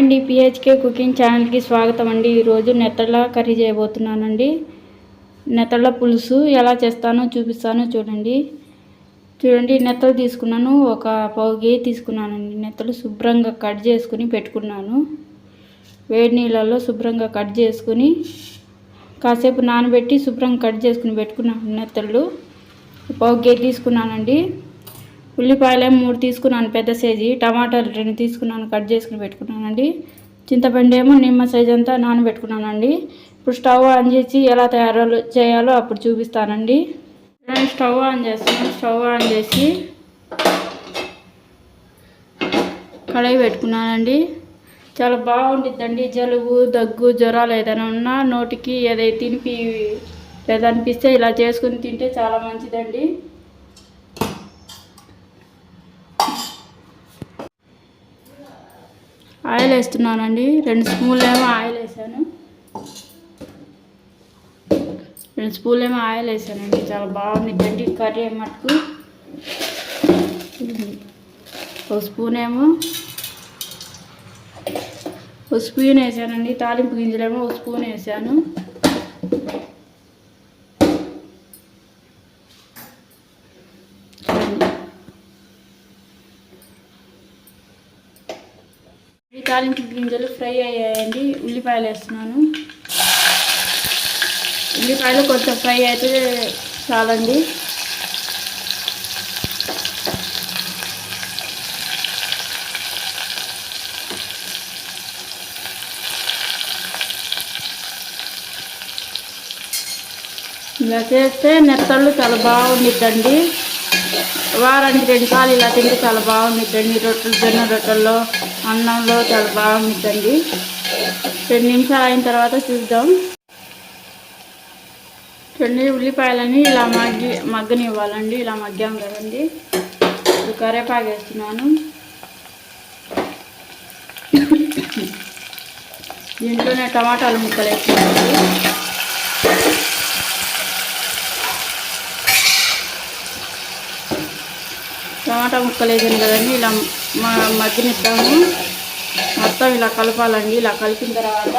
అండి, పిహెచ్కే కుకింగ్ ఛానల్కి స్వాగతం అండి. ఈరోజు నెత్తళ్ళ కర్రీ చేయబోతున్నానండి. నెత్తళ్ళ పులుసు ఎలా చేస్తానో చూపిస్తానో చూడండి. నెత్తలు తీసుకున్నాను, ఒక పావు కేజీ తీసుకున్నానండి. నెత్తలు శుభ్రంగా కట్ చేసుకుని పెట్టుకున్నాను. వేడి నీళ్ళల్లో శుభ్రంగా కట్ చేసుకుని కాసేపు నానబెట్టి శుభ్రంగా కట్ చేసుకుని పెట్టుకున్నాను. నెత్తళ్ళు పావు కేజీ తీసుకున్నానండి. ఉల్లిపాయలు 3 తీసుకున్నాను, పెద్ద సైజు. టమాటాలు 2 తీసుకున్నాను, కట్ చేసుకుని పెట్టుకున్నానండి. చింతపండు ఏమో నిమ్మ సైజ్ అంతా నానబెట్టుకున్నానండి. ఇప్పుడు స్టవ్ ఆన్ చేసి ఎలా తయారు చేయాలో అప్పుడు చూపిస్తానండి. స్టవ్ ఆన్ చేస్తున్నాను. స్టవ్ ఆన్ చేసి కడాయి పెట్టుకున్నానండి. చాలా బాగుంటుందండి. జలుబు, దగ్గు, జ్వరాలు ఏదైనా ఉన్నా, నోటికి ఏదైతే తినిపి లేదనిపిస్తే ఇలా చేసుకుని తింటే చాలా మంచిదండి. ఆయిల్ వేస్తున్నానండి. 2 స్పూన్లు ఏమో ఆయిల్ వేసాను. 2 స్పూన్లు ఏమో ఆయిల్ వేసానండి. చాలా బాగుంటుందండి కర్రీ మటుకు. 1 స్పూన్ వేసానండి. తాలింపు గింజలేమో 1 స్పూన్ వేసాను. ఈ తాలింపు గింజలు ఫ్రై అయ్యాయండి. ఉల్లిపాయలు వేస్తున్నాను. ఉల్లిపాయలు కొంచెం ఫ్రై అయితే చాలండి. ఇలా చేస్తే నెత్తళ్ళు చాలా బాగుండిద్దండి. వారానికి 2 సార్లు ఇలా తింటే చాలా బాగుండిద్దండి. జొన్న రొట్టెల్లో, అన్నంలో చాలా బాగుండిద్దండి. 2 నిమిషాలు అయిన తర్వాత చూద్దాం. ఉల్లిపాయలని ఇలా మగ్గనివ్వాలండి. ఇలా మగ్గాం కదండి. ఇప్పుడు కరివేపాకు వేస్తున్నాను. దీంట్లోనే టమాటాలు ముక్కలు వేస్తున్నాను. టమాటా ముక్కలు వేసాను కదండి. ఇలా మగ్గనిద్దాము. మొత్తం ఇలా కలపాలండి. ఇలా కలిపిన తర్వాత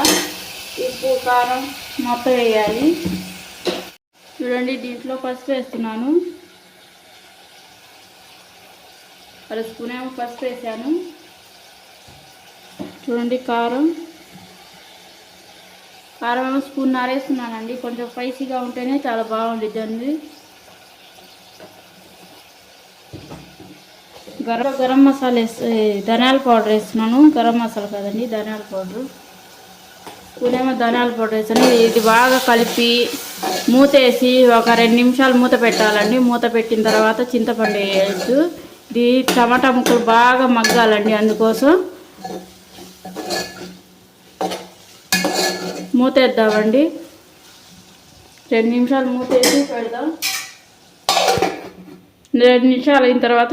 ఉప్పు, కారం మొత్తం వేయాలి. చూడండి, దీంట్లో పసుపు వేస్తున్నాను. 1 స్పూన్ ఏమో పసుపు వేసాను. చూడండి, కారం ఏమో 1.5 స్పూన్ వేస్తున్నానండి. కొంచెం స్పైసీగా ఉంటేనే చాలా బాగుండిద్దండి. గరం మసాలా ధనియాల పౌడర్ వేస్తున్నాను. గరం మసాలా కదండి, ధనియాల పౌడరు. ఇప్పుడేమో ధనియాల పౌడర్ వేసాను. ఇది బాగా కలిపి మూత వేసి ఒక 2 నిమిషాలు మూత పెట్టాలండి. మూత పెట్టిన తర్వాత చింతపండు వేయచ్చు. ఇది టమాటా ముక్కలు బాగా మగ్గాలండి. అందుకోసం మూత వేద్దామండి. 2 నిమిషాలు మూత వేసి పెడదాం. 2 నిమిషాలు అయిన తర్వాత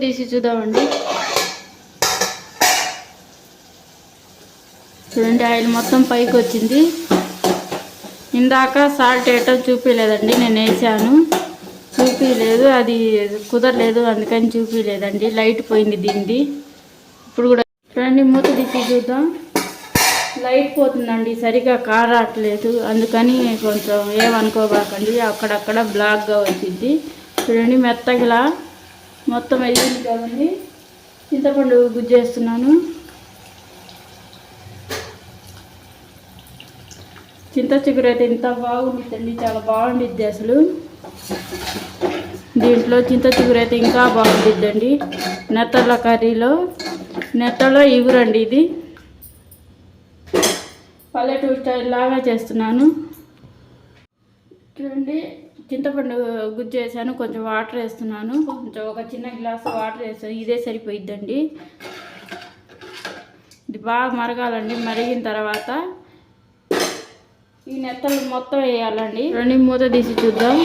తీసి చూద్దామండి. చూడండి, ఆయిల్ మొత్తం పైకి వచ్చింది. ఇందాక సాల్ట్ వేయటం చూపించలేదండి. నేను వేసాను, చూపించలేదు, అది కుదరలేదు, అందుకని చూపించలేదండి. లైట్ పోయింది దీనిది. ఇప్పుడు కూడా చూడండి, మూత తీసి చూద్దాం. లైట్ పోతుందండి, సరిగా కారట్లేదు. అందుకని కొంచెం ఏమనుకోబాకండి. అక్కడక్కడ బ్లాక్గా వచ్చింది. చూడండి, మెత్తగా మొత్తం వేయింది కదండి. చింతపండు గుజ్జు వేస్తున్నాను. చింత చిగురు అయితే ఇంత బాగుండిద్దండి. చాలా బాగుండిద్ది అసలు. దీంట్లో చింత చిగురు అయితే ఇంకా బాగుండిద్దండి. నెత్తళ్ళ కర్రీలో నెత్తళ్ళ ఇగురండి. ఇది పల్లెటూరు స్టైల్ లాగా చేస్తున్నాను. చూడండి, చింతపండు గుజ్జు వేసాను. కొంచెం వాటర్ వేస్తున్నాను. కొంచెం ఒక చిన్న గ్లాసు వాటర్ వేస్తాను. ఇదే సరిపోయిద్దండి. ఇది బాగా మరగాలండి. మరిగిన తర్వాత ఈ నెత్తలు మొత్తం వేయాలండి. 2 మూత తీసి చూద్దాం.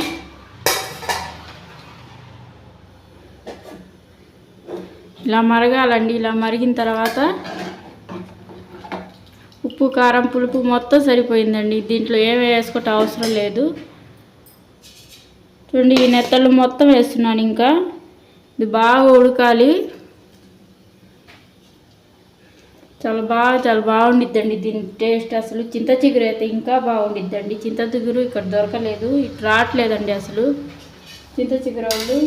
ఇలా మరగాలండి. ఇలా మరిగిన తర్వాత ఉప్పు, కారం, పులుపు మొత్తం సరిపోయిందండి. దీంట్లో ఏమి వేసుకోవటం అవసరం లేదు. చూడండి, ఈ నెత్తలు మొత్తం వేస్తున్నాను. ఇంకా ఇది బాగా ఉడకాలి. చాలా బాగుండిద్దండి దీని టేస్ట్. అసలు చింత చిగురు అయితే ఇంకా బాగుండిద్దండి. చింత చిగురు ఇక్కడ దొరకలేదు, ఇటు రావట్లేదండి అసలు చింత చిగురు వాళ్ళు.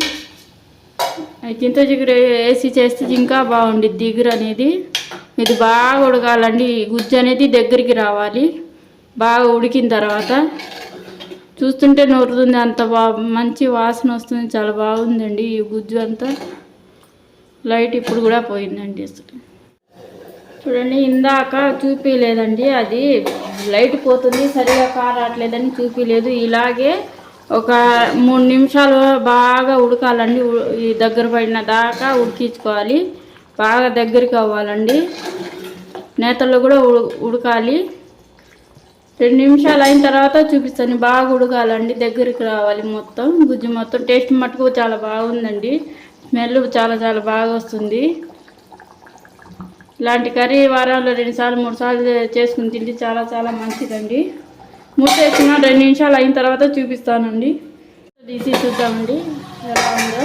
చింత చిగురు వేసి చేస్తే ఇంకా బాగుండిద్ది ఇగురు అనేది. ఇది బాగా ఉడకాలండి, గుజ్జు అనేది దగ్గరికి రావాలి. బాగా ఉడికిన తర్వాత చూస్తుంటే నోరుతుంది, అంత మంచి వాసన వస్తుంది. చాలా బాగుందండి ఈ గుజ్జు అంతా. లైట్ ఇప్పుడు కూడా పోయిందండి అసలు. చూడండి, ఇందాక చూపించలేదండి, అది లైట్ పోతుంది సరిగా కారట్లేదని చూపించలేదు. ఇలాగే ఒక 3 నిమిషాలు బాగా ఉడకాలండి. ఈ దగ్గర పడిన దాకా ఉడికించుకోవాలి. బాగా దగ్గరికి అవ్వాలండి. నేతల్లో కూడా ఉడకాలి. 2 నిమిషాలు అయిన తర్వాత చూపిస్తాను. బాగా ఉడకాలండి, దగ్గరికి రావాలి మొత్తం గుజ్జు మొత్తం. టేస్ట్ మటుకు చాలా బాగుందండి. స్మెల్ చాలా బాగా వస్తుంది. ఇలాంటి కర్రీ వారాల్లో 2 సార్లు 3 సార్లు చేసుకుని తింటే చాలా మంచిదండి. మూసేసిన 2 నిమిషాలు అయిన తర్వాత చూపిస్తానండి. తీసి చూద్దామండి ఎలా ఉందో.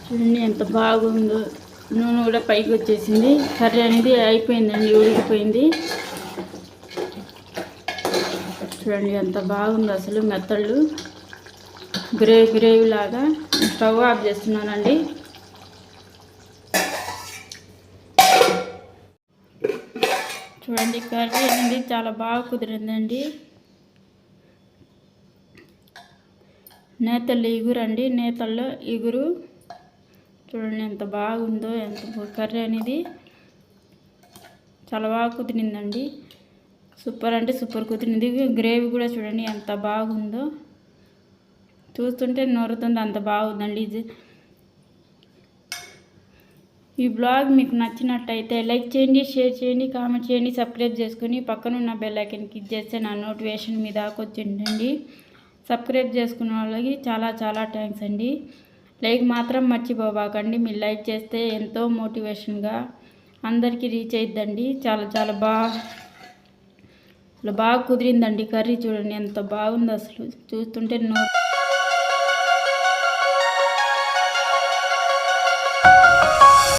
చూడండి ఎంత బాగుందో. నూనె కూడా పైకి వచ్చేసింది. కర్రీ అనేది అయిపోయిందండి, ఉడికిపోయింది. చూడండి ఎంత బాగుందో అసలు. మెత్తళ్ళు గ్రేవీ లాగా. స్టవ్ ఆఫ్ చేస్తున్నానండి. చూడండి కర్రీ అనేది చాలా బాగా కుదిరిందండి. నేతల్లో ఇగురు అండి, నేతల్లో ఇగురు. చూడండి ఎంత బాగుందో. ఎంత కర్రీ అనేది చాలా బాగా కుదిరిందండి. సూపర్ అంటే సూపర్ కుదిరింది. గ్రేవీ కూడా చూడండి ఎంత బాగుందో. చూస్తుంటే నోరుతుంది, అంత బాగుందండి. ఈ బ్లాగ్ మీకు నచ్చినట్టయితే లైక్ చేయండి, షేర్ చేయండి, కామెంట్ చేయండి, సబ్స్క్రైబ్ చేసుకుని పక్కనున్న బెల్ ఐకాన్ క్లిక్ చేస్తే నా నోటిఫికేషన్ మీ దాకా వచ్చిందండి. సబ్స్క్రైబ్ చేసుకున్న వాళ్ళకి చాలా థ్యాంక్స్ అండి. లైక్ మాత్రం మర్చిపోబాకండి. మీరు లైక్ చేస్తే ఎంతో మోటివేషన్గా అందరికీ రీచ్ అయిద్దండి. చాలా బాగా కుదిరిందండి కర్రీ. చూడండి ఎంత బాగుందో అసలు. చూస్తుంటే నోరు